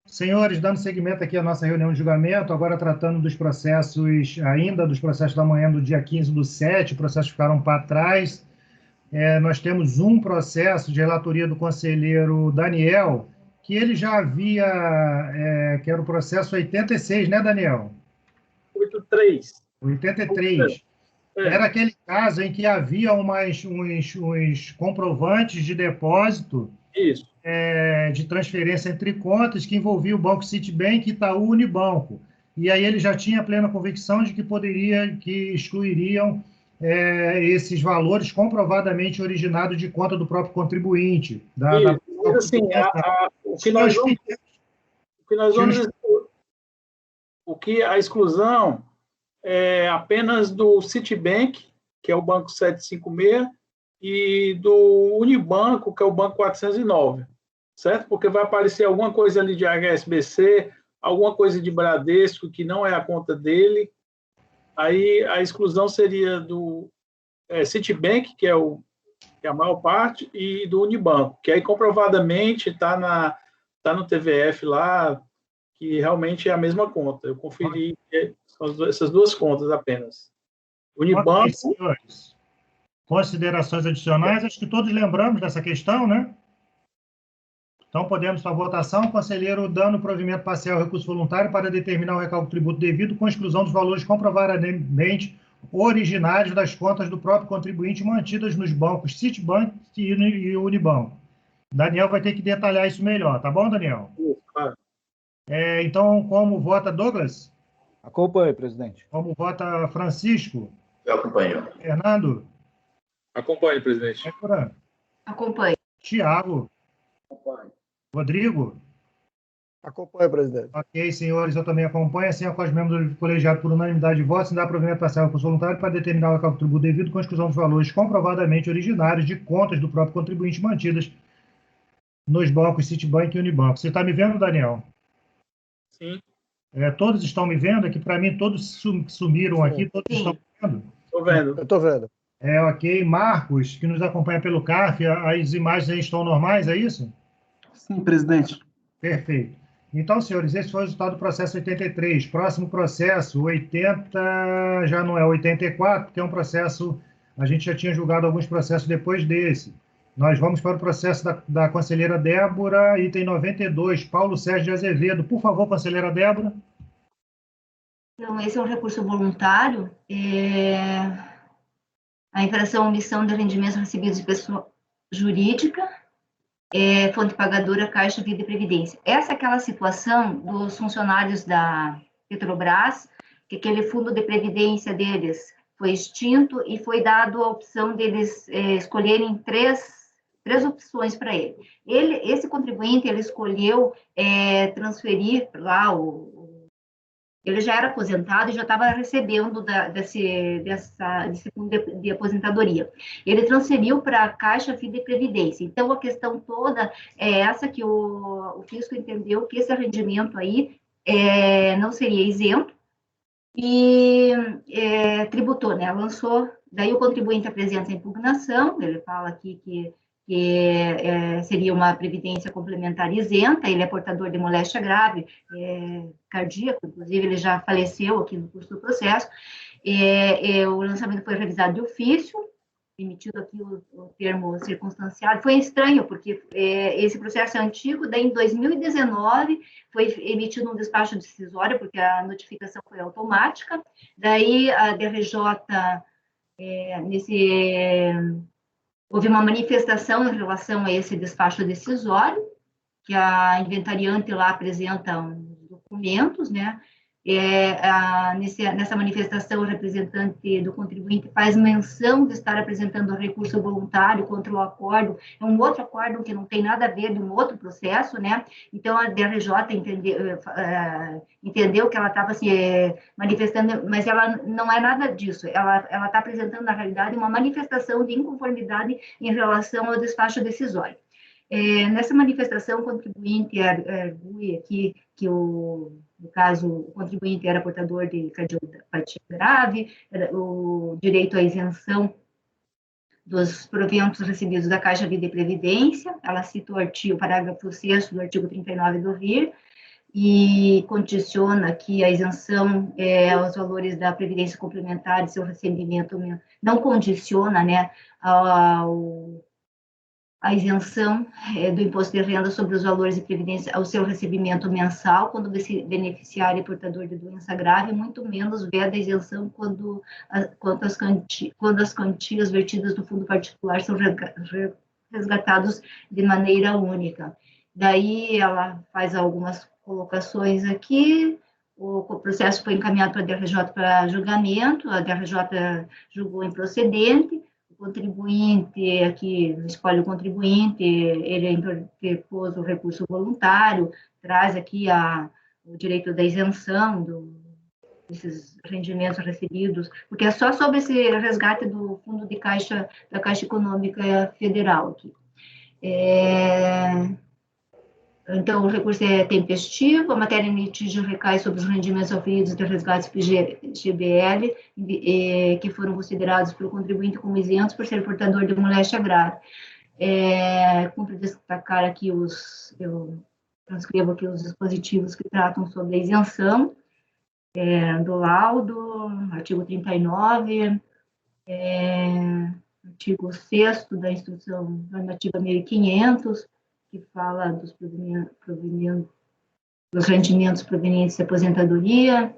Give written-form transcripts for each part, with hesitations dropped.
Senhores, dando seguimento aqui à nossa reunião de julgamento, agora tratando dos processos, ainda dos processos da manhã do dia 15/7, processos ficaram para trás. Nós temos um processo de relatoria do conselheiro Daniel, que ele já havia, que era o processo 86, né, Daniel? 83. 83. Era aquele caso em que havia uns comprovantes de depósito. Isso. De transferência entre contas que envolvia o Banco Citibank, Itaú, Unibanco. E aí ele já tinha plena convicção de que excluiriam esses valores comprovadamente originados de conta do próprio contribuinte. Mas, assim, o que a exclusão é apenas do Citibank, que é o Banco 756, e do Unibanco, que é o Banco 409. Certo? Porque vai aparecer alguma coisa ali de HSBC, alguma coisa de Bradesco, que não é a conta dele. Aí a exclusão seria do Citibank, que é a maior parte, e do Unibanco, que aí comprovadamente está no TVF lá, que realmente é a mesma conta. Eu conferi essas duas contas apenas. Unibanco... Ok, senhores. Considerações adicionais? Acho que todos lembramos dessa questão, né? Então, podemos para a votação. Conselheiro dando provimento parcial ao recurso voluntário para determinar o recálculo do tributo devido com exclusão dos valores comprovadamente originários das contas do próprio contribuinte mantidas nos bancos Citibank e Unibanco. Daniel vai ter que detalhar isso melhor, tá bom, Daniel? Claro. Então, como vota Douglas? Acompanhe, presidente. Como vota Francisco? Eu acompanho. Fernando? Acompanhe, presidente. Acompanhe. Tiago? Acompanho. Rodrigo? Acompanhe, presidente. Ok, senhores, eu também acompanho, assim, com os membros do colegiado por unanimidade de votos, dá provimento parcial ao recurso voluntário para determinar o recálculo do tributo devido com exclusão dos valores comprovadamente originários de contas do próprio contribuinte mantidas nos bancos Citibank e Unibanco. Você está me vendo, Daniel? Sim. Todos estão me vendo? Aqui, para mim, todos sumiram aqui, todos estão me vendo? Estou vendo. Eu estou vendo. Ok. Marcos, que nos acompanha pelo CARF, as imagens aí estão normais, é isso? Sim, presidente. Perfeito. Então, senhores, esse foi o resultado do processo 83. Próximo processo, 80, já não é 84, porque é um processo, a gente já tinha julgado alguns processos depois desse. Nós vamos para o processo da conselheira Débora, item 92, Paulo Sérgio de Azevedo. Por favor, conselheira Débora. Então, esse é um recurso voluntário. A infração ou omissão de rendimentos recebidos de pessoa jurídica, fonte pagadora, Caixa Vida e Previdência. Essa é aquela situação dos funcionários da Petrobras, que aquele fundo de previdência deles foi extinto e foi dado a opção deles escolherem três opções para ele. Esse contribuinte, ele escolheu transferir lá ele já era aposentado e já estava recebendo desse fundo de aposentadoria. Ele transferiu para a Caixa Vida e Previdência. Então, a questão toda é essa que o fisco entendeu que esse rendimento aí não seria isento e tributou, né? Lançou, daí o contribuinte apresenta a impugnação, ele fala aqui que seria uma previdência complementar isenta, ele é portador de moléstia grave, cardíaco, inclusive ele já faleceu aqui no curso do processo, o lançamento foi revisado de ofício, emitido aqui o termo circunstanciado, foi estranho, porque esse processo é antigo, daí em 2019 foi emitido um despacho decisório, porque a notificação foi automática, daí a DRJ, houve uma manifestação em relação a esse despacho decisório, que a inventariante lá apresenta uns documentos, né? Nessa manifestação, o representante do contribuinte faz menção de estar apresentando recurso voluntário contra o acordo, é um outro acordo que não tem nada a ver de um outro processo, né? Então, a DRJ entendeu que ela estava se manifestando, mas ela não é nada disso, ela está apresentando, na realidade, uma manifestação de inconformidade em relação ao despacho decisório. Nessa manifestação, o contribuinte argui aqui que no caso, o contribuinte era portador de cardiopatia grave, o direito à isenção dos proventos recebidos da Caixa Vida e Previdência. Ela cita o parágrafo 6º do artigo 39 do VIR, e condiciona que a isenção aos valores da Previdência Complementar e seu recebimento, não condiciona, né, a isenção do imposto de renda sobre os valores de previdência ao seu recebimento mensal, quando o beneficiário é portador de doença grave, muito menos veda a isenção quando as quantias vertidas do fundo particular são resgatados de maneira única. Daí ela faz algumas colocações aqui. O processo foi encaminhado para a DRJ para julgamento, a DRJ julgou improcedente. O contribuinte, aqui escolhe o contribuinte, ele interpôs o recurso voluntário, traz aqui o direito da isenção desses rendimentos recebidos, porque é só sobre esse resgate do fundo de caixa, da Caixa Econômica Federal aqui. Então, o recurso é tempestivo, a matéria em litígio recai sobre os rendimentos oferidos de resgates PGBL, que foram considerados pelo contribuinte como isentos por ser portador de moléstia grave. Cumpre destacar aqui eu transcrevo aqui os dispositivos que tratam sobre a isenção do laudo, artigo 39, artigo 6º da Instrução Normativa 1500, que fala dos rendimentos provenientes de aposentadoria.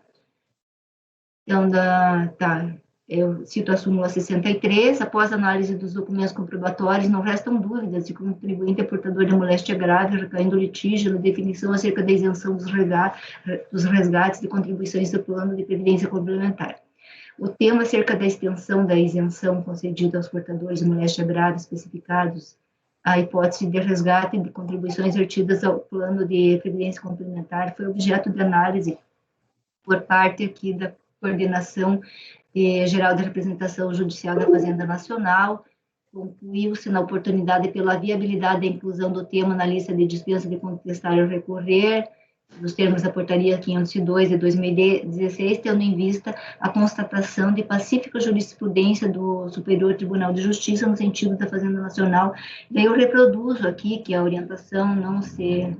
Então, eu cito a súmula 63, após análise dos documentos comprobatórios, não restam dúvidas de que o contribuinte é portador de moléstia grave, recaindo litígio na definição acerca da isenção dos resgates de contribuições do plano de previdência complementar. O tema acerca da extensão da isenção concedida aos portadores de moléstia grave especificados a hipótese de resgate de contribuições vertidas ao plano de previdência complementar foi objeto de análise por parte aqui da Coordenação Geral de Representação Judicial da Fazenda Nacional. Concluiu-se na oportunidade pela viabilidade da inclusão do tema na lista de dispensa de contestar ou recorrer, nos termos da portaria 502 de 2016, tendo em vista a constatação de pacífica jurisprudência do Superior Tribunal de Justiça no sentido da Fazenda Nacional. Daí eu reproduzo aqui que a orientação não se...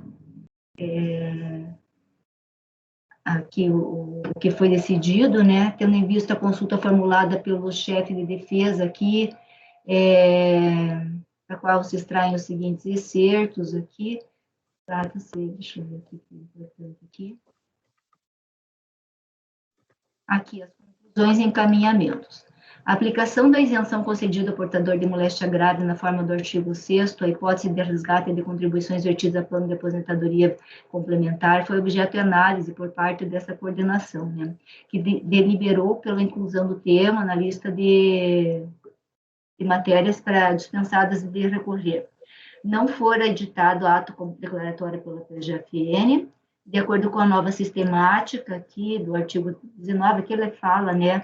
aqui o que foi decidido, né, tendo em vista a consulta formulada pelo chefe de defesa aqui, da qual se extraem os seguintes excertos aqui. Trata-se, deixa eu ver aqui, que é importante aqui. Aqui, as conclusões e encaminhamentos. A aplicação da isenção concedida ao portador de moléstia grave na forma do artigo 6º, a hipótese de resgate de contribuições vertidas a plano de aposentadoria complementar, foi objeto de análise por parte dessa coordenação, né, que deliberou pela inclusão do tema na lista de matérias dispensadas de recorrer. Não fora editado ato declaratório pela PGFN, de acordo com a nova sistemática aqui do artigo 19, que ele fala, né,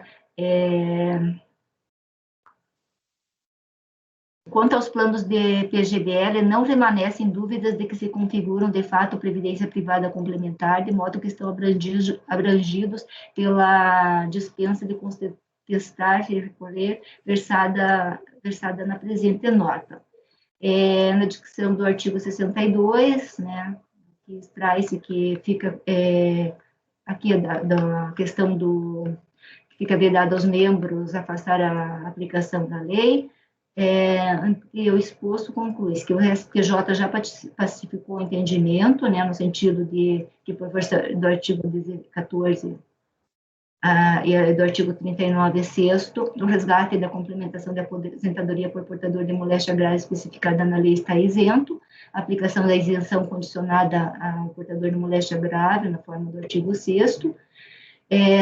quanto aos planos de PGBL, não permanecem dúvidas de que se configuram, de fato, previdência privada complementar, de modo que estão abrangidos pela dispensa de contestar e recorrer versada na presente nota. Na dicção do artigo 62, né, que extrai-se que fica aqui da questão que fica vedado aos membros afastar a aplicação da lei, e o exposto conclui-se que o STJ já pacificou o entendimento, né, no sentido de que, por força do artigo 14 e do artigo 39, 6º, do resgate e da complementação da aposentadoria por portador de moléstia grave especificada na lei está isento, a aplicação da isenção condicionada ao portador de moléstia grave, na forma do artigo 6º,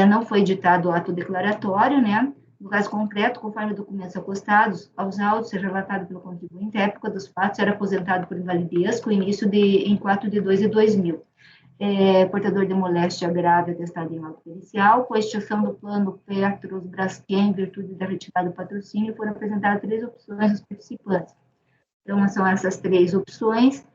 não foi editado o ato declaratório, né, no caso concreto, conforme documentos acostados aos autos, seja relatado pelo contribuinte, a época dos fatos era aposentado por invalidez, com início em 4/2/2000. Portador de moléstia grave atestado em auto pericial, com a extinção do plano Petros Braskem, em virtude da retirada do patrocínio, foram apresentadas 3 opções aos participantes. Então, são essas 3 opções.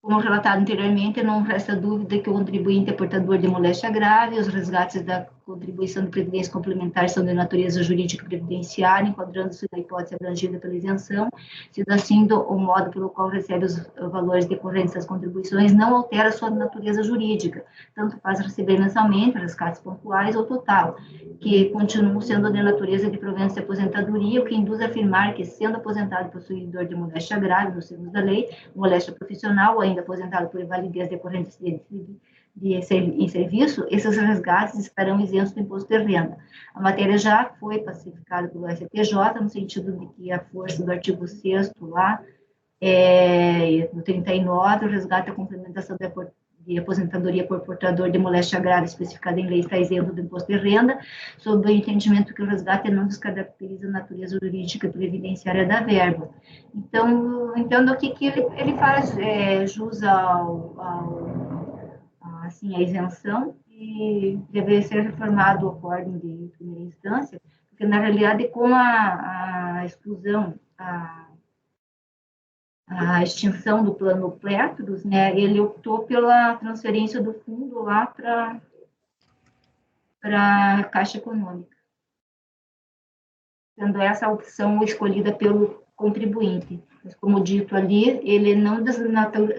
Como relatado anteriormente, não resta dúvida que o contribuinte é portador de moléstia grave, os resgates da contribuição de previdência complementar são de natureza jurídica previdenciária, enquadrando-se na hipótese abrangida pela isenção, sendo assim, o modo pelo qual recebe os valores decorrentes das contribuições não altera sua natureza jurídica, tanto faz receber mensalmente, resgates pontuais ou total, que continuam sendo de natureza de proventos de aposentadoria, o que induz a afirmar que, sendo aposentado e possuidor de moléstia grave, nos termos da lei, moléstia profissional ou ainda aposentado por invalidez decorrentes em serviço, esses resgates estarão isentos do imposto de renda. A matéria já foi pacificada pelo STJ, no sentido de que, a força do artigo 6º lá, no 39, o resgate e a complementação de aposentadoria por portador de moléstia grave especificada em lei está isento do imposto de renda, sob o entendimento que o resgate não descaracteriza a natureza jurídica e previdenciária da verba. Então, entendo aqui que ele faz jus assim, a isenção, e deve ser reformado o acórdão de primeira instância, porque, na realidade, com a exclusão, a extinção do plano Pléturos, né, ele optou pela transferência do fundo lá para a Caixa Econômica, sendo essa a opção escolhida pelo contribuinte. Mas, como dito ali, ele não desnatura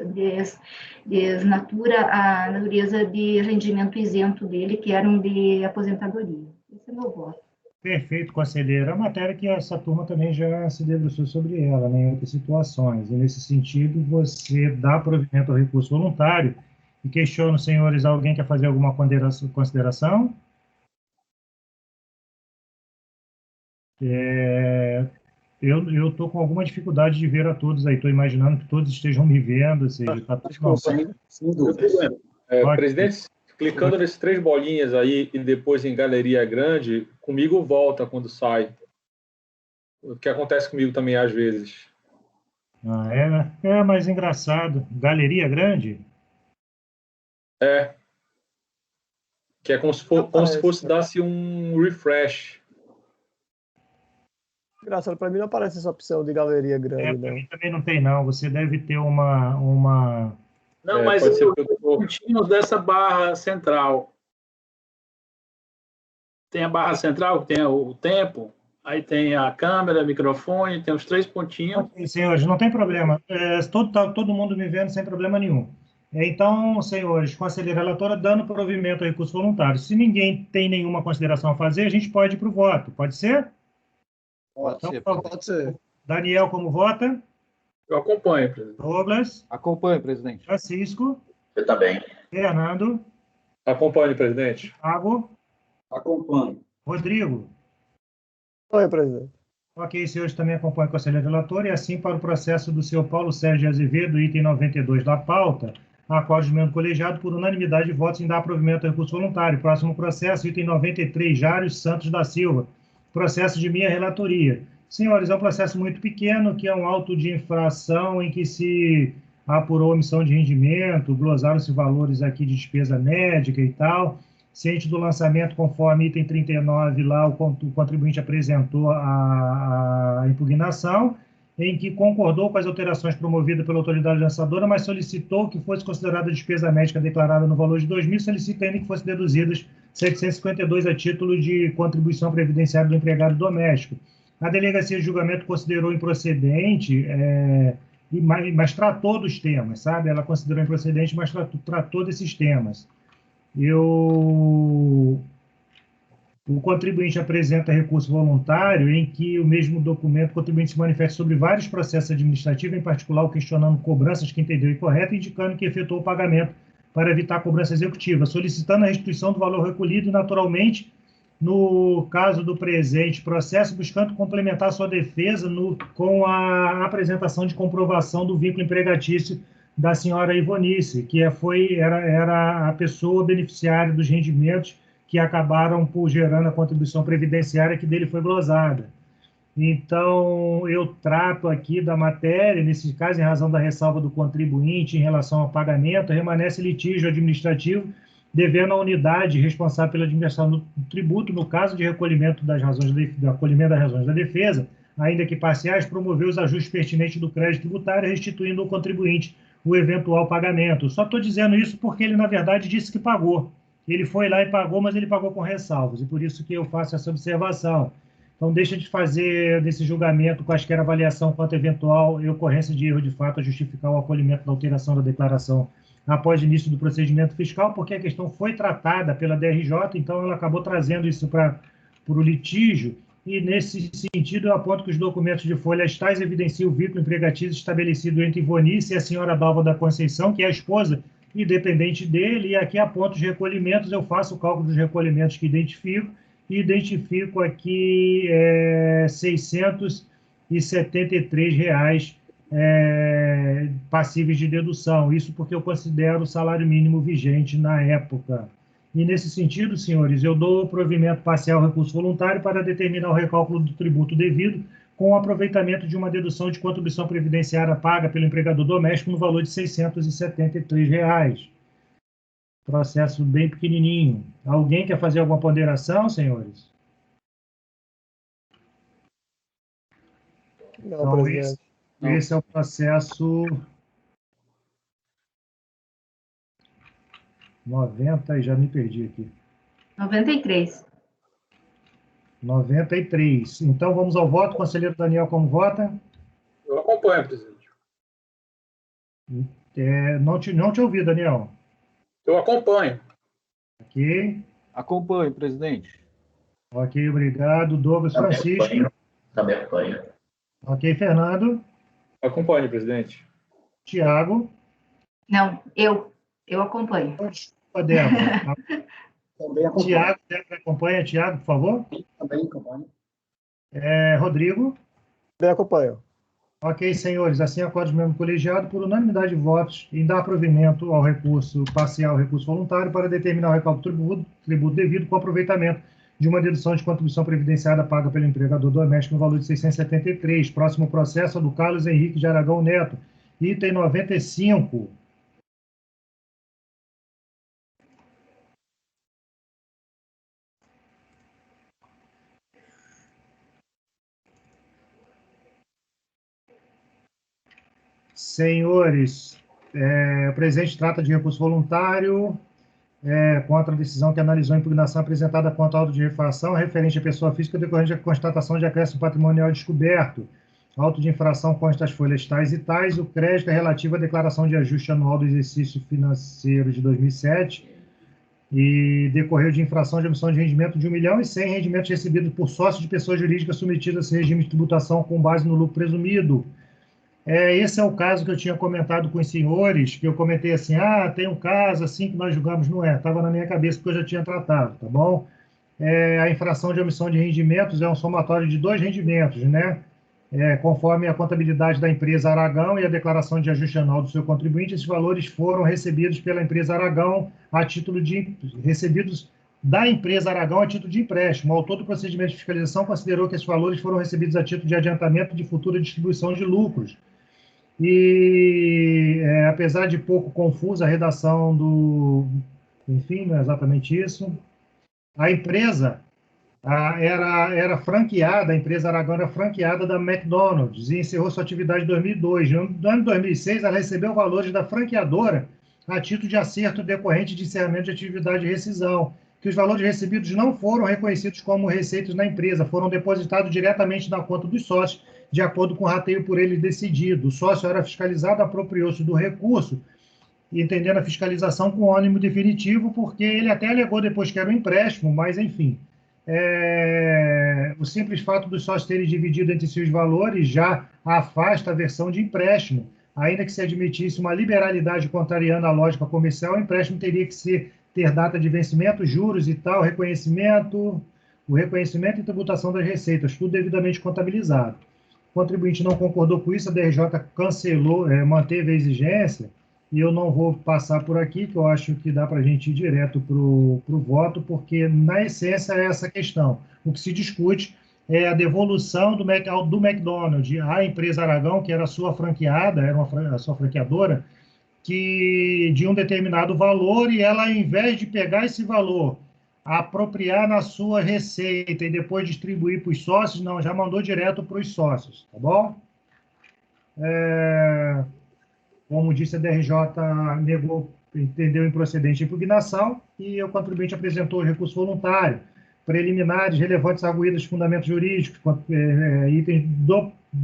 a natureza de rendimento isento dele, que eram de aposentadoria. Esse é o meu voto. Perfeito, conselheira. É uma matéria que essa turma também já se debruçou sobre ela, né, em outras situações. E, nesse sentido, você dá provimento ao recurso voluntário. E questiono, senhores, alguém quer fazer alguma consideração? Eu estou com alguma dificuldade de ver a todos aí. Estou imaginando que todos estejam me vendo. Ou seja, tá tudo Sem dúvida. Presidente, clicando nesses 3 bolinhas aí e depois em galeria grande, comigo volta quando sai. O que acontece comigo também às vezes. É mais engraçado. Galeria grande? Que é como se fosse dar-se um refresh. Engraçado, para mim não aparece essa opção de galeria grande, Para não. mim também não tem, não. Você deve ter uma... Não, mas pode ser os que eu pontinhos dessa barra central. Tem a barra central, que tem o tempo, aí tem a câmera, microfone, tem os 3 pontinhos. Ok, senhores, não tem problema. Todo mundo me vendo sem problema nenhum. Então, senhores, conselheira relatora, dando provimento ao recurso voluntário. Se ninguém tem nenhuma consideração a fazer, a gente pode ir para o voto. Pode ser? Pode ser. Daniel, como vota? Eu acompanho, presidente. Douglas? Acompanhe, presidente. Francisco? Eu também. Fernando? Acompanhe, presidente. Thiago? Acompanhe. Rodrigo? Oi, presidente. Ok, senhores, também acompanham o conselheiro relator, e assim para o processo do senhor Paulo Sérgio Azevedo, item 92 da pauta, acordo de membro colegiado por unanimidade de votos em dar provimento ao recurso voluntário. Próximo processo, item 93, Jário Santos da Silva, processo de minha relatoria. Senhores, é um processo muito pequeno, que é um auto de infração em que se apurou omissão de rendimento, glosaram-se valores aqui de despesa médica e tal. Ciente do lançamento, conforme item 39, lá o contribuinte apresentou a impugnação, em que concordou com as alterações promovidas pela autoridade lançadora, mas solicitou que fosse considerada a despesa médica declarada no valor de 2.000, solicitando que fossem deduzidas 752 a título de contribuição previdenciária do empregado doméstico. A delegacia de julgamento considerou improcedente, mas tratou dos temas, sabe? Ela considerou improcedente, mas tratou desses temas. O contribuinte apresenta recurso voluntário em que o mesmo documento, o contribuinte se manifesta sobre vários processos administrativos, em particular questionando cobranças que entendeu incorreta, indicando que efetuou o pagamento para evitar cobrança executiva, solicitando a restituição do valor recolhido e, naturalmente, no caso do presente processo, buscando complementar sua defesa com a apresentação de comprovação do vínculo empregatício da senhora Ivonice, que era a pessoa beneficiária dos rendimentos que acabaram por gerando a contribuição previdenciária que dele foi glosada. Então, eu trato aqui da matéria, nesse caso, em razão da ressalva do contribuinte em relação ao pagamento, remanesce litígio administrativo, devendo a unidade responsável pela administração do tributo, no caso de recolhimento das razões da defesa, ainda que parciais, promover os ajustes pertinentes do crédito tributário, restituindo ao contribuinte o eventual pagamento. Só estou dizendo isso porque ele, na verdade, disse que pagou. ele foi lá e pagou, mas ele pagou com ressalvas, e por isso que eu faço essa observação. Então, deixa de fazer desse julgamento quaisquer avaliação quanto a eventual ocorrência de erro de fato a justificar o acolhimento da alteração da declaração após o início do procedimento fiscal, porque a questão foi tratada pela DRJ, então ela acabou trazendo isso para o litígio, e nesse sentido eu aponto que os documentos de folhas tais evidenciam o vínculo empregatício estabelecido entre Ivonice e a senhora Dalva da Conceição, que é a esposa independente dele, e aqui aponto os recolhimentos, eu faço o cálculo dos recolhimentos que identifico, e identifico aqui R$ 673 passíveis de dedução, isso porque eu considero o salário mínimo vigente na época. E nesse sentido, senhores, eu dou provimento parcial ao recurso voluntário para determinar o recálculo do tributo devido com o aproveitamento de uma dedução de contribuição previdenciária paga pelo empregador doméstico no valor de R$ 673. Processo bem pequenininho. Alguém quer fazer alguma ponderação, senhores? Não, Então, presidente. esse é o processo 90, e já me perdi aqui. 93. 93. Então, vamos ao voto. Conselheiro Daniel, como vota? Eu acompanho, presidente. Não te ouvi, Daniel. Eu acompanho. Ok. Acompanho, presidente. Ok, obrigado. Douglas Também Francisco. acompanho. Também acompanho. Ok, Fernando. Acompanho, presidente. Tiago. Não, eu acompanho. Desculpa, Débora. Também acompanho. Tiago, Débora acompanha. Tiago, por favor. Também acompanho. Rodrigo. Também acompanho. Ok, senhores, assim acordo o mesmo colegiado por unanimidade de votos em dar provimento ao recurso parcial, recurso voluntário, para determinar o recálculo do tributo devido com aproveitamento de uma dedução de contribuição previdenciária paga pelo empregador doméstico no valor de 673. Próximo processo é do Carlos Henrique de Aragão Neto, item 95. Senhores, o presente trata de recurso voluntário contra a decisão que analisou a impugnação apresentada contra a auto de infração referente à pessoa física decorrente da constatação de acréscimo patrimonial descoberto. Auto de infração consta as folhas tais e tais. O crédito é relativo à declaração de ajuste anual do exercício financeiro de 2007 e decorreu de infração de emissão de rendimento de R$ 1.100.000 rendimentos recebidos por sócio de pessoa jurídica submetida a esse regime de tributação com base no lucro presumido. Esse é o caso que eu tinha comentado com os senhores, que eu comentei assim, tem um caso assim que nós julgamos, não é, estava na minha cabeça porque eu já tinha tratado, tá bom? A infração de omissão de rendimentos é um somatório de 2 rendimentos, né? Conforme a contabilidade da empresa Aragão e a declaração de ajuste anual do seu contribuinte, esses valores foram recebidos pela empresa Aragão a título de recebidos da empresa Aragão a título de empréstimo. O autor do procedimento de fiscalização considerou que esses valores foram recebidos a título de adiantamento de futura distribuição de lucros. E, apesar de pouco confusa a redação enfim, não é exatamente isso. A empresa era franqueada, a empresa Aragão era franqueada da McDonald's e encerrou sua atividade em 2002. No ano de 2006, ela recebeu valores da franqueadora a título de acerto decorrente de encerramento de atividade de rescisão, que os valores recebidos não foram reconhecidos como receitas na empresa, foram depositados diretamente na conta dos sócios, de acordo com o rateio por ele decidido. O sócio era fiscalizado, apropriou-se do recurso, entendendo a fiscalização com ônimo definitivo, porque ele até alegou depois que era um empréstimo, mas, enfim. O simples fato dos sócios terem dividido entre si os valores já afasta a versão de empréstimo. Ainda que se admitisse uma liberalidade contrariando a lógica comercial, o empréstimo teria que ter data de vencimento, juros e tal, o reconhecimento e tributação das receitas, tudo devidamente contabilizado. O contribuinte não concordou com isso, a DRJ cancelou, manteve a exigência, e eu não vou passar por aqui, que eu acho que dá para a gente ir direto para o voto, porque, na essência, é essa questão. O que se discute é a devolução do McDonald's à empresa Aragão, que era a sua franqueada, a sua franqueadora, de um determinado valor, e ela, ao invés de pegar esse valor, apropriar na sua receita e depois distribuir para os sócios, não, já mandou direto para os sócios, tá bom? Como disse, a DRJ negou entendeu improcedente a impugnação e o contribuinte apresentou o recurso voluntário, preliminares, relevantes arguídos, fundamentos jurídicos, itens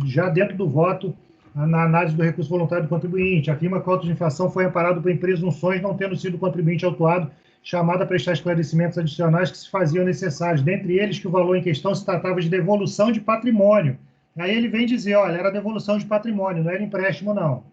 já dentro do voto, na análise do recurso voluntário do contribuinte, afirma que o auto de infração foi amparado por presunções, não tendo sido o contribuinte autuado chamado a prestar esclarecimentos adicionais que se faziam necessários, dentre eles que o valor em questão se tratava de devolução de patrimônio. Aí ele vem dizer, olha, era devolução de patrimônio, não era empréstimo, não.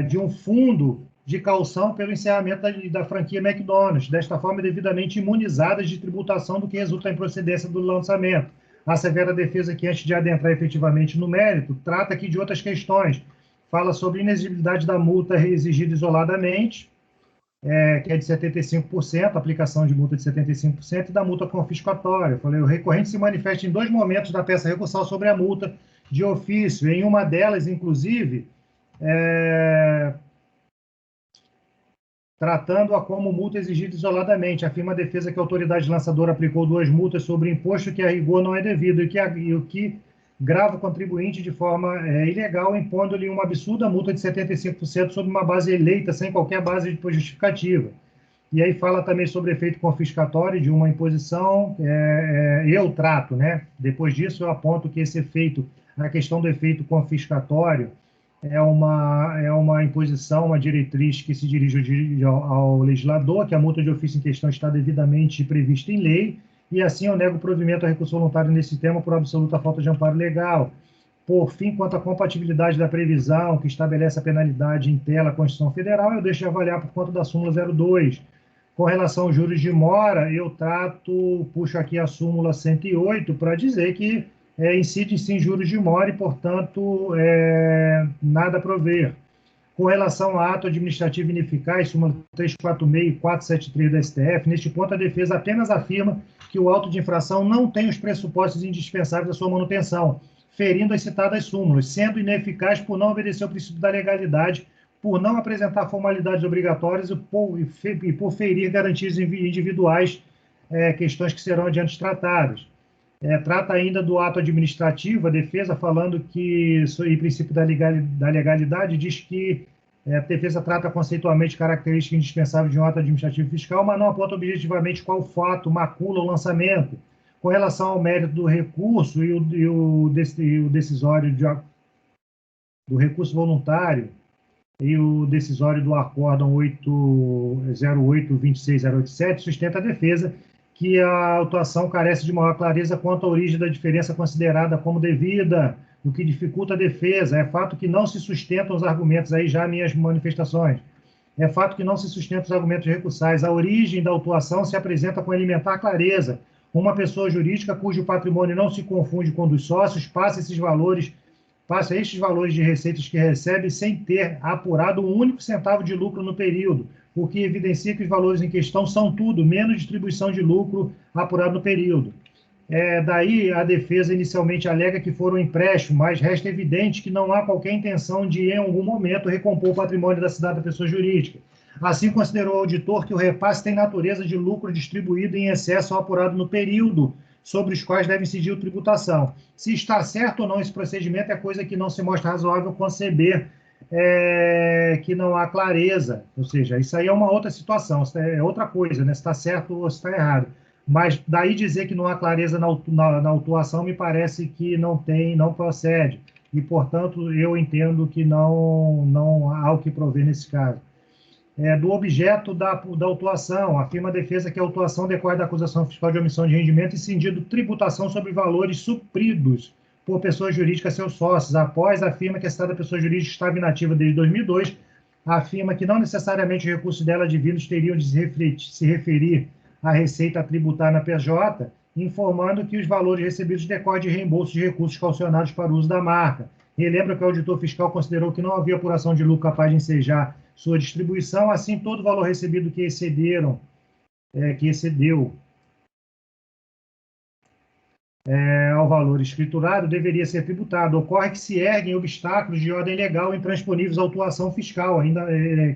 De um fundo de caução pelo encerramento da franquia McDonald's, desta forma devidamente imunizadas de tributação do que resulta em procedência do lançamento. A severa defesa, que antes de adentrar efetivamente no mérito, trata aqui de outras questões. Fala sobre inexigibilidade da multa exigida isoladamente, que é de 75%, aplicação de multa de 75%, e da multa confiscatória. Falei, o recorrente se manifesta em 2 momentos da peça recursal sobre a multa de ofício. Em uma delas, inclusive, tratando-a como multa exigida isoladamente. Afirma a defesa que a autoridade lançadora aplicou 2 multas sobre imposto que a rigor não é devido e o que grava o contribuinte de forma ilegal, impondo-lhe uma absurda multa de 75% sobre uma base eleita, sem qualquer base de justificativa. E aí fala também sobre efeito confiscatório de uma imposição, eu trato, né? Depois disso eu aponto que esse efeito, a questão do efeito confiscatório, é uma imposição, uma diretriz que se dirige ao legislador, que a multa de ofício em questão está devidamente prevista em lei, e assim eu nego o provimento a recurso voluntário nesse tema por absoluta falta de amparo legal. Por fim, quanto à compatibilidade da previsão que estabelece a penalidade em tela à Constituição Federal, eu deixo de avaliar por conta da súmula 02. Com relação aos juros de mora, eu puxo aqui a súmula 108 para dizer que incide sim juros de mora e, portanto, nada a prover. Com relação a ato administrativo ineficaz, súmula 346 e 473 da STF, neste ponto a defesa apenas afirma que o auto de infração não tem os pressupostos indispensáveis à sua manutenção, ferindo as citadas súmulas, sendo ineficaz por não obedecer ao princípio da legalidade, por não apresentar formalidades obrigatórias e por ferir garantias individuais, questões que serão adiante tratadas. Trata ainda do ato administrativo, a defesa falando que, em princípio da legalidade, diz que a defesa trata conceitualmente características indispensáveis de um ato administrativo fiscal, mas não aponta objetivamente qual fato macula o lançamento. Com relação ao mérito do recurso e o decisório do recurso voluntário e o decisório do acórdão 808-26087, sustenta a defesa que a autuação carece de maior clareza quanto à origem da diferença considerada como devida, o que dificulta a defesa. É fato que não se sustentam os argumentos, aí já minhas manifestações, é fato que não se sustentam os argumentos recursais. A origem da autuação se apresenta com elementar clareza. Uma pessoa jurídica cujo patrimônio não se confunde com o dos sócios passa estes valores de receitas que recebe sem ter apurado um único centavo de lucro no período, o que evidencia que os valores em questão são tudo, menos distribuição de lucro apurado no período. Daí, a defesa inicialmente alega que foram empréstimos, mas resta evidente que não há qualquer intenção de, em algum momento, recompor o patrimônio da cidade da pessoa jurídica. Assim, considerou o auditor que o repasse tem natureza de lucro distribuído em excesso ou apurado no período, sobre os quais deve incidir a tributação. Se está certo ou não esse procedimento é coisa que não se mostra razoável conceber, que não há clareza, ou seja, isso aí é uma outra situação, é outra coisa, né? Se está certo ou se está errado. Mas daí dizer que não há clareza na autuação me parece que não procede. E, portanto, eu entendo que não há o que prover nesse caso. Do objeto da autuação, afirma a defesa que a autuação decorre da acusação fiscal de omissão de rendimento e incidindo tributação sobre valores supridos por pessoa jurídica a seus sócios. Após, afirma que a citada pessoa jurídica estava inativa desde 2002, afirma que não necessariamente os recursos dela divinos teriam de se referir à receita a tributar na PJ, informando que os valores recebidos decorrem de reembolso de recursos calcionados para o uso da marca. Relembra que o auditor fiscal considerou que não havia apuração de lucro capaz de ensejar sua distribuição, assim todo o valor recebido que excedeu ao valor escriturado deveria ser tributado. Ocorre que se erguem obstáculos de ordem legal intransponíveis à autuação fiscal, ainda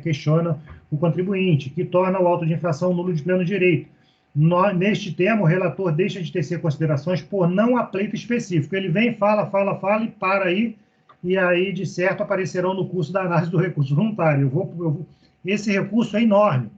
questiona o contribuinte, que torna o auto de infração nulo de pleno direito. Neste tema, o relator deixa de tecer considerações por não há pleito específico. Ele vem, fala e para aí, e aí, de certo, aparecerão no curso da análise do recurso voluntário. esse recurso é enorme,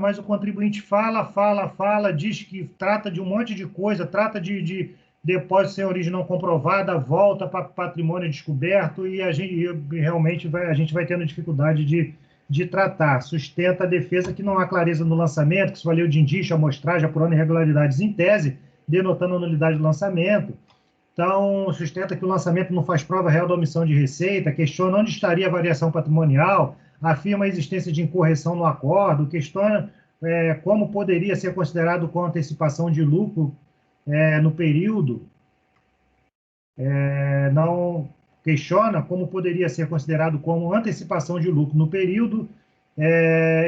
mas o contribuinte fala, diz que trata de um monte de coisa, trata de depósito sem origem não comprovada, volta para patrimônio descoberto, e a gente vai tendo dificuldade de tratar. Sustenta a defesa que não há clareza no lançamento, que se valeu de indício, amostragem, apurando irregularidades em tese, denotando a nulidade do lançamento. Então, sustenta que o lançamento não faz prova real da omissão de receita, questiona onde estaria a variação patrimonial, afirma a existência de incorreção no acordo, questiona como poderia ser considerado com antecipação de lucro no período, não questiona como poderia ser considerado como antecipação de lucro no período,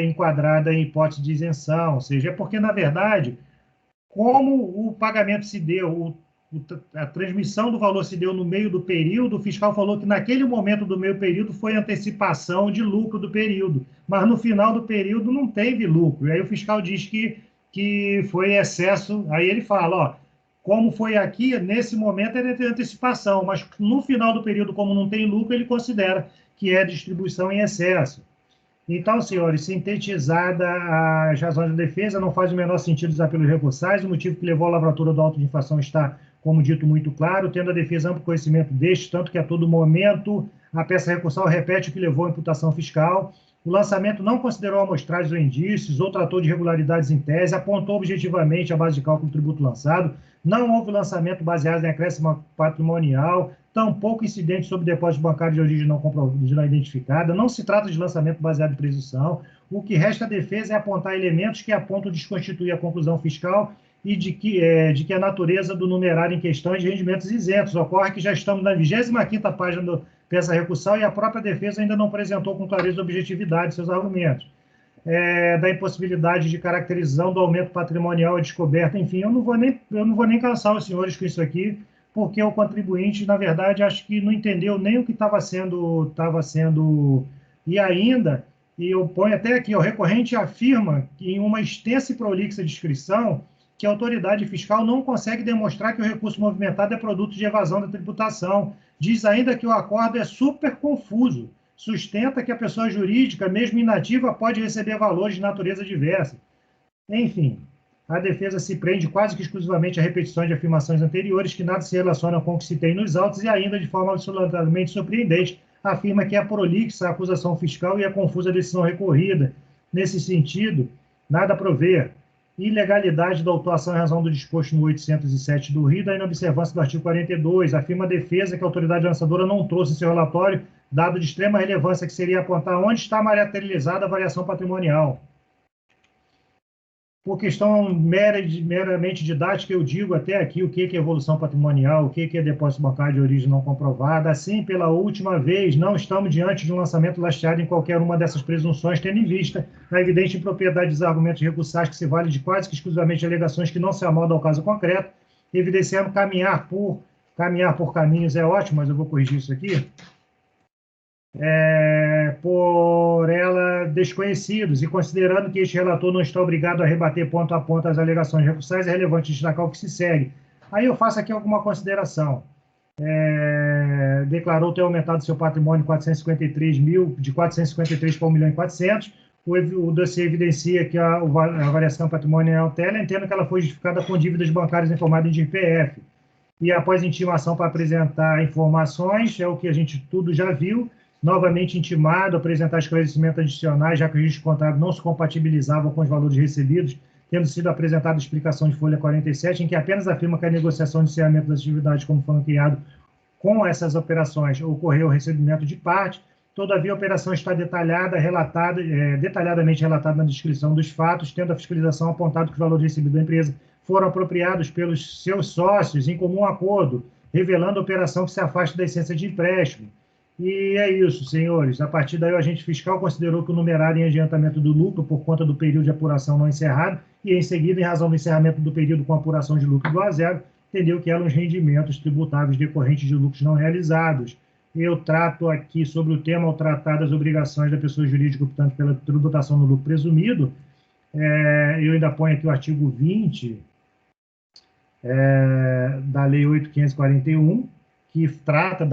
enquadrada em hipótese de isenção, ou seja, é porque, na verdade, como o pagamento se deu, a transmissão do valor se deu no meio do período, o fiscal falou que naquele momento do meio período foi antecipação de lucro do período, mas no final do período não teve lucro. E aí o fiscal diz que foi excesso, aí ele fala, ó, como foi aqui, nesse momento era antecipação, mas no final do período, como não tem lucro, ele considera que é distribuição em excesso. Então, senhores, sintetizada as razões da defesa, não faz o menor sentido usar pelos recursais, o motivo que levou à lavratura do auto de infração está, como dito, muito claro, tendo a defesa amplo conhecimento deste, tanto que a todo momento a peça recursal repete o que levou à imputação fiscal. O lançamento não considerou amostragens ou indícios, ou tratou de irregularidades em tese, apontou objetivamente a base de cálculo do tributo lançado, não houve lançamento baseado em acréscimo patrimonial, tampouco incidente sobre depósito bancário de origem não identificada, não se trata de lançamento baseado em presunção. O que resta à defesa é apontar elementos que apontam desconstituir a conclusão fiscal e de que a natureza do numerário em questão é de rendimentos isentos. Ocorre que já estamos na 25ª página da peça recursal e a própria defesa ainda não apresentou com clareza e objetividade seus argumentos. Da impossibilidade de caracterização do aumento patrimonial à descoberta, enfim, eu não vou nem cansar os senhores com isso aqui, porque o contribuinte, na verdade, acho que não entendeu nem o que estava sendo, e ainda, e eu ponho até aqui, o recorrente afirma que em uma extensa e prolixa descrição, que a autoridade fiscal não consegue demonstrar que o recurso movimentado é produto de evasão da tributação. Diz ainda que o acordo é super confuso. Sustenta que a pessoa jurídica, mesmo inativa, pode receber valores de natureza diversa. Enfim, a defesa se prende quase que exclusivamente a repetições de afirmações anteriores que nada se relacionam com o que se tem nos autos e ainda, de forma absolutamente surpreendente, afirma que é prolixa a acusação fiscal e é confusa a decisão recorrida. Nesse sentido, nada a prover. Ilegalidade da autuação em razão do disposto no 807 do Rio, da inobservância do artigo 42. Afirma a defesa que a autoridade lançadora não trouxe em seu relatório dado de extrema relevância que seria apontar onde está materializada a variação patrimonial. Por questão meramente didática, eu digo até aqui o que é evolução patrimonial, o que é depósito bancário de origem não comprovada. Assim, pela última vez, não estamos diante de um lançamento lastreado em qualquer uma dessas presunções, tendo em vista a evidente impropriedade dos argumentos recursais que se vale de quase que exclusivamente alegações que não se amodam ao caso concreto, evidenciando caminhar por caminhos é ótimo, mas eu vou corrigir isso aqui, por ela desconhecidos, e considerando que este relator não está obrigado a rebater ponto a ponto as alegações recursais, é relevante destacar o que se segue. Aí eu faço aqui alguma consideração. Declarou ter aumentado seu patrimônio de 453 para 1.400.000. O dossiê evidencia que a variação patrimonial dela, entendo que ela foi justificada com dívidas bancárias informadas em IPF. E após intimação para apresentar informações, é o que a gente tudo já viu, novamente intimado a apresentar esclarecimentos adicionais, já que o registro contábil não se compatibilizava com os valores recebidos, tendo sido apresentada a explicação de folha 47, em que apenas afirma que a negociação de encerramento das atividades como foram criadas com essas operações ocorreu o recebimento de parte. Todavia, a operação está detalhadamente relatada na descrição dos fatos, tendo a fiscalização apontado que os valores recebidos da empresa foram apropriados pelos seus sócios em comum acordo, revelando a operação que se afasta da essência de empréstimo. E é isso, senhores. A partir daí, o agente fiscal considerou que o numerário em adiantamento do lucro por conta do período de apuração não encerrado e, em seguida, em razão do encerramento do período com apuração de lucro do A0, entendeu que eram os rendimentos tributáveis decorrentes de lucros não realizados. Eu trato aqui sobre o tema ao tratar das obrigações da pessoa jurídica, portanto, pela tributação no lucro presumido. Eu ainda ponho aqui o artigo 20 da Lei 8.541, que trata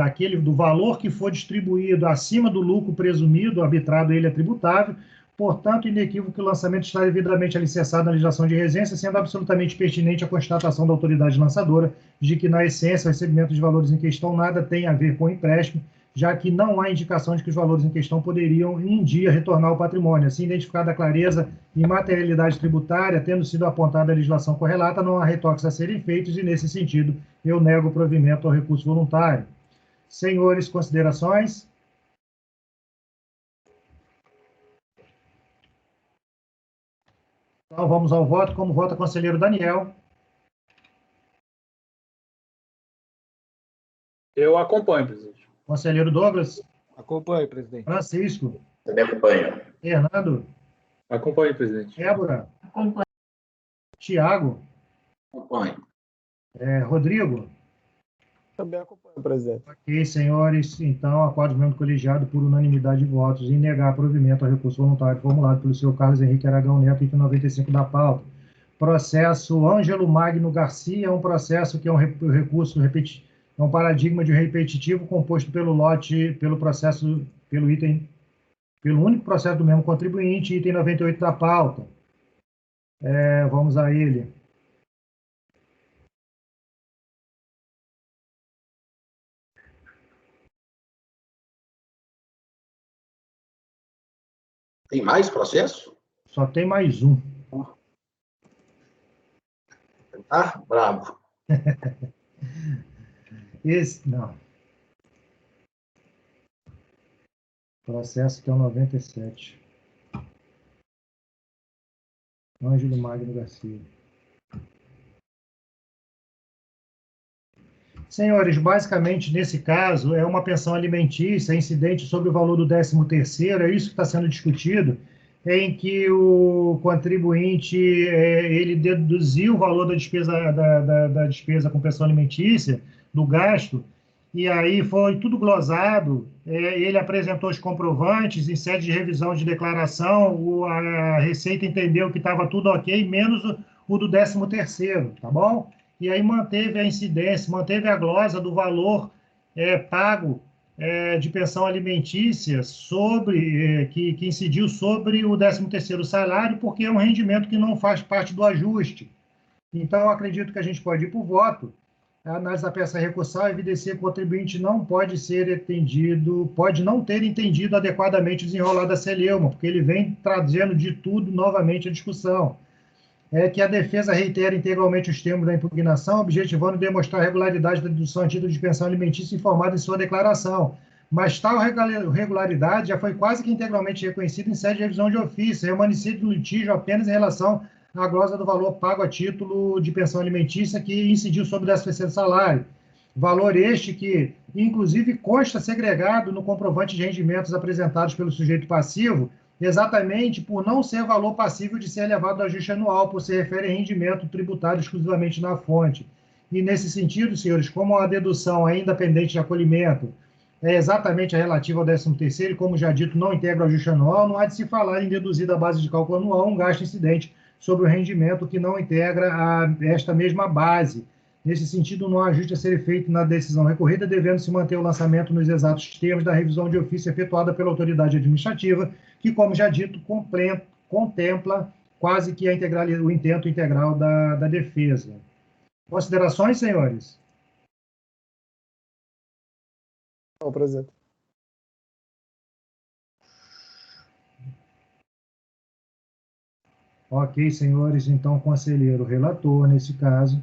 do valor que for distribuído acima do lucro presumido, arbitrado ele é tributável. Portanto, inequívoco que o lançamento está devidamente alicerçado na legislação de regência, sendo absolutamente pertinente a constatação da autoridade lançadora de que, na essência, o recebimento de valores em questão nada tem a ver com o empréstimo, já que não há indicação de que os valores em questão poderiam, em um dia, retornar ao patrimônio. Assim, identificada a clareza e materialidade tributária, tendo sido apontada a legislação correlata, não há retoques a serem feitos e, nesse sentido, eu nego o provimento ao recurso voluntário. Senhores, considerações? Então, vamos ao voto. Como vota o conselheiro Daniel? Eu acompanho, presidente. Conselheiro Douglas? Acompanho, presidente. Francisco? Também acompanho. Fernando? Acompanho, presidente. Débora? Acompanho. Tiago? Acompanho. Rodrigo? Também acompanho, presidente. Ok, senhores. Então, acordo do membro colegiado por unanimidade de votos em negar provimento ao recurso voluntário formulado pelo senhor Carlos Henrique Aragão Neto, item 95 da pauta. Processo Ângelo Magno Garcia é um processo que é um recurso repetitivo, é um paradigma de repetitivo composto pelo lote, pelo único processo do mesmo contribuinte, item 98 da pauta. Vamos a ele. Tem mais processo? Só tem mais um. Ah, bravo. Esse, não. Processo que é o 97. Ângelo Magno Garcia. Senhores, basicamente, nesse caso, é uma pensão alimentícia incidente sobre o valor do 13º, é isso que está sendo discutido, em que o contribuinte ele deduziu o valor da despesa com pensão alimentícia, do gasto, e aí foi tudo glosado, ele apresentou os comprovantes, em sede de revisão de declaração, a Receita entendeu que estava tudo ok, menos o do 13º, tá bom? E aí manteve a incidência, manteve a glosa do valor pago de pensão alimentícia que incidiu sobre o 13º salário, porque é um rendimento que não faz parte do ajuste. Então, eu acredito que a gente pode ir para o voto. A análise da peça recursal evidencia que o contribuinte não pode ser entendido, pode não ter entendido adequadamente o desenrolar da celeuma, porque ele vem trazendo de tudo novamente a discussão. Que a defesa reitera integralmente os termos da impugnação, objetivando demonstrar a regularidade da dedução a título de pensão alimentícia informada em sua declaração. Mas tal regularidade já foi quase que integralmente reconhecida em sede de revisão de ofício, remanescente no litígio apenas em relação à glosa do valor pago a título de pensão alimentícia que incidiu sobre o 13º salário. Valor este que, inclusive, consta segregado no comprovante de rendimentos apresentados pelo sujeito passivo, exatamente por não ser valor passível de ser elevado ao ajuste anual, por se refere a rendimento tributário exclusivamente na fonte. E, nesse sentido, senhores, como a dedução ainda pendente de acolhimento é exatamente a relativa ao 13º, e, como já dito, não integra o ajuste anual, não há de se falar em deduzir da base de cálculo anual um gasto incidente sobre o rendimento que não integra esta mesma base. Nesse sentido, não há ajuste a ser feito na decisão recorrida, devendo-se manter o lançamento nos exatos termos da revisão de ofício efetuada pela autoridade administrativa, que, como já dito, contempla quase que o intento integral da defesa. Considerações, senhores? Não, presidente. Ok, senhores. Então, conselheiro relator, nesse caso,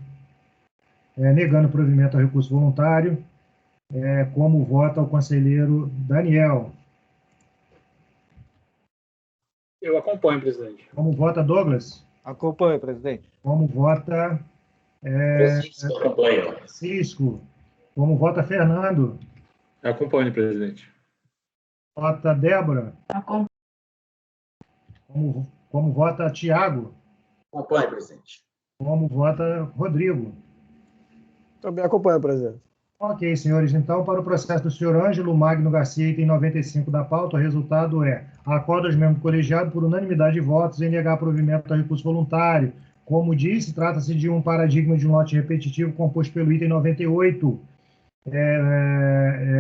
negando provimento ao recurso voluntário, como vota o conselheiro Daniel? Eu acompanho, presidente. Como vota Douglas? Acompanho, presidente. Como vota Acompanho. Cisco? Como vota Fernando? Acompanho, presidente. Vota Débora? Acompanho. Como vota Tiago? Acompanho, presidente. Como vota Rodrigo? Também acompanho, presidente. Ok, senhores. Então, para o processo do senhor Ângelo Magno Garcia, item 95 da pauta, o resultado é: acordo aos membros do colegiado por unanimidade de votos em negar provimento ao recurso voluntário. Como disse, trata-se de um paradigma de um lote repetitivo composto pelo item 98.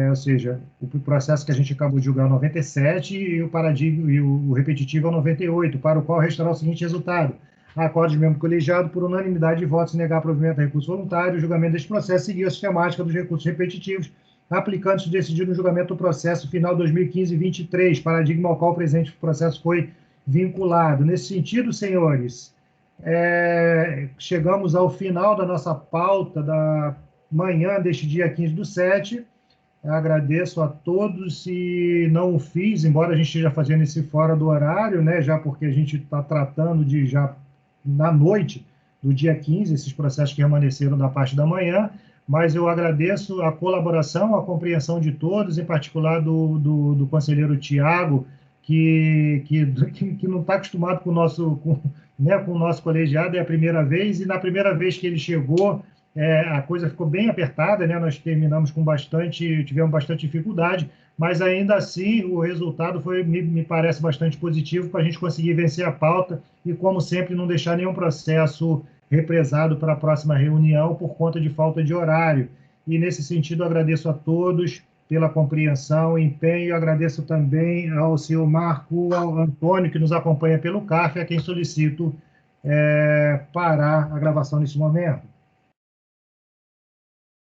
ou seja, o processo que a gente acabou de julgar é o 97 e o paradigma e o repetitivo é o 98, para o qual restará o seguinte resultado: acorde de membro colegiado por unanimidade de votos negar provimento a recurso voluntário. O julgamento deste processo seguiu a sistemática dos recursos repetitivos, aplicando-se decidido no julgamento do processo final 2015-23, paradigma ao qual o presente processo foi vinculado. Nesse sentido, senhores, chegamos ao final da nossa pauta da manhã deste dia 15/7. Agradeço a todos, se não o fiz, embora a gente esteja fazendo esse fora do horário, né, já porque a gente está tratando de já na noite do dia 15, esses processos que permaneceram da parte da manhã, mas eu agradeço a colaboração, a compreensão de todos, em particular do conselheiro Tiago, que não está acostumado com o nosso colegiado, é a primeira vez, e na primeira vez que ele chegou, a coisa ficou bem apertada, né? Nós tivemos bastante dificuldade, mas ainda assim o resultado me parece bastante positivo para a gente conseguir vencer a pauta e, como sempre, não deixar nenhum processo represado para a próxima reunião por conta de falta de horário. E, nesse sentido, agradeço a todos pela compreensão e empenho, e agradeço também ao senhor Marco Antônio, que nos acompanha pelo CARF, a quem solicito parar a gravação nesse momento.